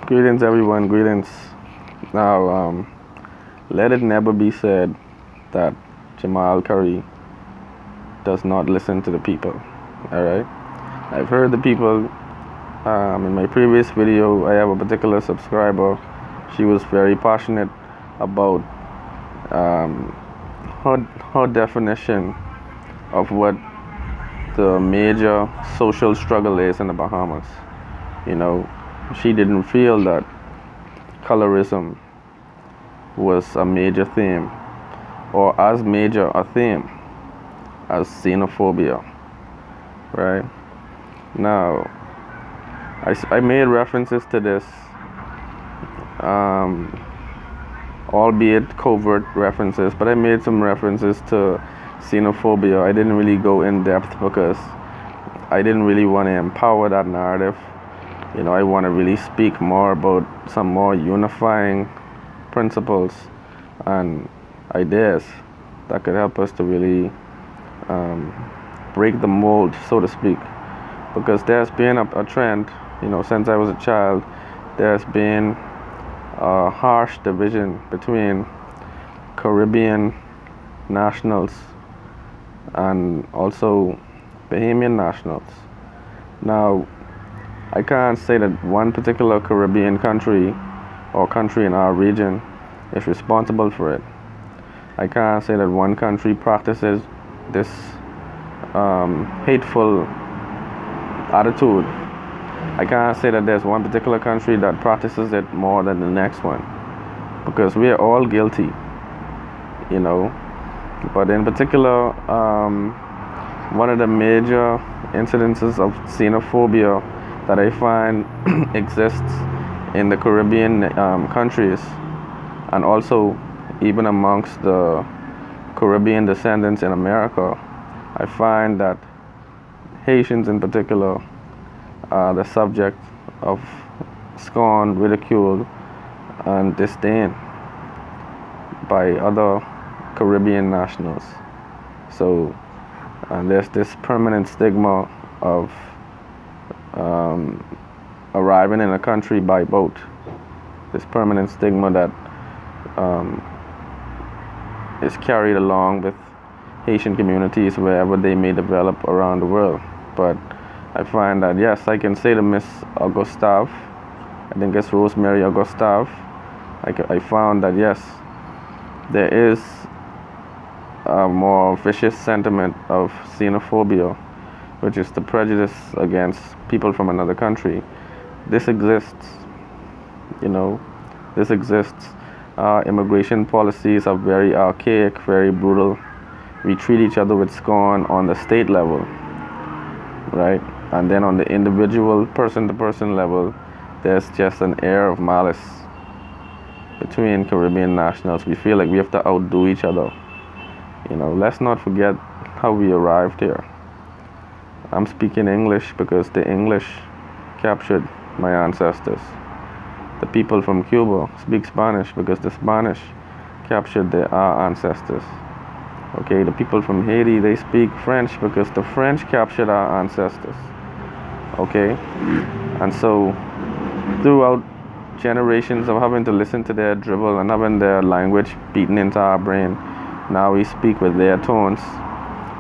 Greetings, everyone. Greetings. Now, let it never be said that Jamal Curry does not listen to the people. All right. I've heard the people. In my previous video, I have a particular subscriber. She was very passionate about her definition of what the major social struggle is in the Bahamas. She didn't feel that colorism was a major theme or as major a theme as xenophobia, right? Now, I made references to this, albeit covert references, but I made some references to xenophobia. I didn't really go in depth because I didn't really want to empower that narrative. I want to really speak more about some more unifying principles and ideas that could help us to really break the mold, so to speak. Because there's been a trend, since I was a child, there's been a harsh division between Caribbean nationals and also Bahamian nationals. Now, I can't say that one particular Caribbean country or country in our region is responsible for it. I can't say that one country practices this hateful attitude. I can't say that there's one particular country that practices it more than the next one, because we are all guilty, But in particular, one of the major incidences of xenophobia that I find exists in the Caribbean countries, and also even amongst the Caribbean descendants in America, I find that Haitians in particular are the subject of scorn, ridicule, and disdain by other Caribbean nationals. So there's this permanent stigma of arriving in a country by boat. This permanent stigma that is carried along with Haitian communities wherever they may develop around the world. But I find that, yes, I can say to Miss Augustave, I think it's Rosemary Augustave, I found that, yes, there is a more vicious sentiment of xenophobia, which is the prejudice against people from another country. This exists, this exists. Our immigration policies are very archaic, very brutal. We treat each other with scorn on the state level, right? And then on the individual, person-to-person level, there's just an air of malice between Caribbean nationals. We feel like we have to outdo each other. Let's not forget how we arrived here. I'm speaking English because the English captured my ancestors. The people from Cuba speak Spanish because the Spanish captured our ancestors. Okay, the people from Haiti, they speak French because the French captured our ancestors. Okay, and so throughout generations of having to listen to their drivel and having their language beaten into our brain, now we speak with their tones.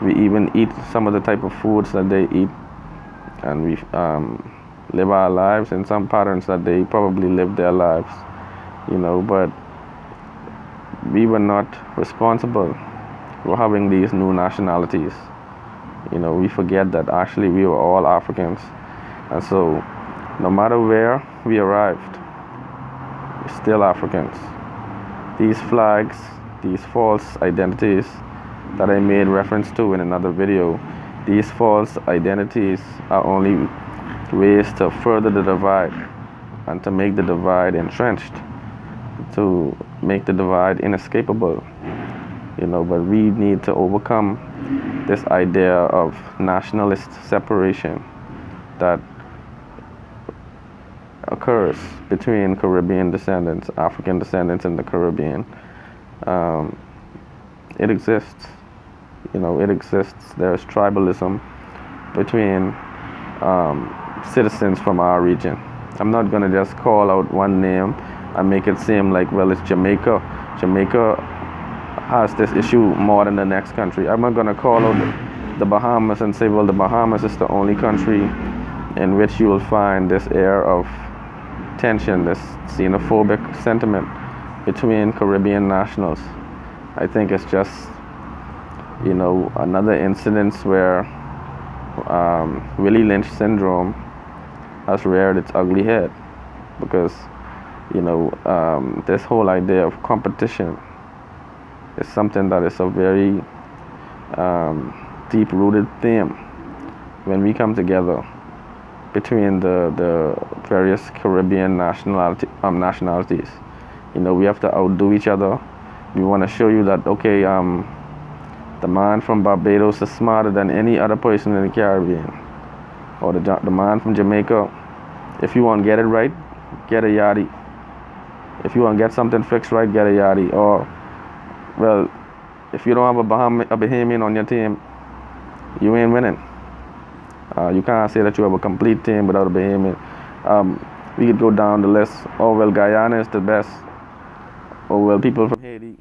We even eat some of the type of foods that they eat, and we live our lives in some patterns that they probably live their lives, but we were not responsible for having these new nationalities. We forget that actually we were all Africans. And so no matter where we arrived, we're still Africans. These flags, these false identities that I made reference to in another video, these false identities are only ways to further the divide and to make the divide entrenched, to make the divide inescapable. But we need to overcome this idea of nationalist separation that occurs between Caribbean descendants, African descendants in the Caribbean. It exists. It exists. There's tribalism between citizens from our region. I'm not gonna just call out one name and make it seem like, well, it's Jamaica. Jamaica has this issue more than the next country. I'm not gonna call out the Bahamas and say, well, the Bahamas is the only country in which you will find this air of tension, this xenophobic sentiment between Caribbean nationals. I think it's just, another incidence where Willie Lynch syndrome has reared its ugly head, because this whole idea of competition is something that is a very deep-rooted theme when we come together between the various Caribbean nationalities. We have to outdo each other. We want to show you that, okay, the man from Barbados is smarter than any other person in the Caribbean, or the man from Jamaica. If you want to get it right, get a yachty. If you want to get something fixed right, get a yachty. Or, well, if you don't have a Bahamian on your team, you ain't winning. You can't say that you have a complete team without a Bahamian. We could go down the list. Oh, well, Guyana is the best. Oh, well, people from Haiti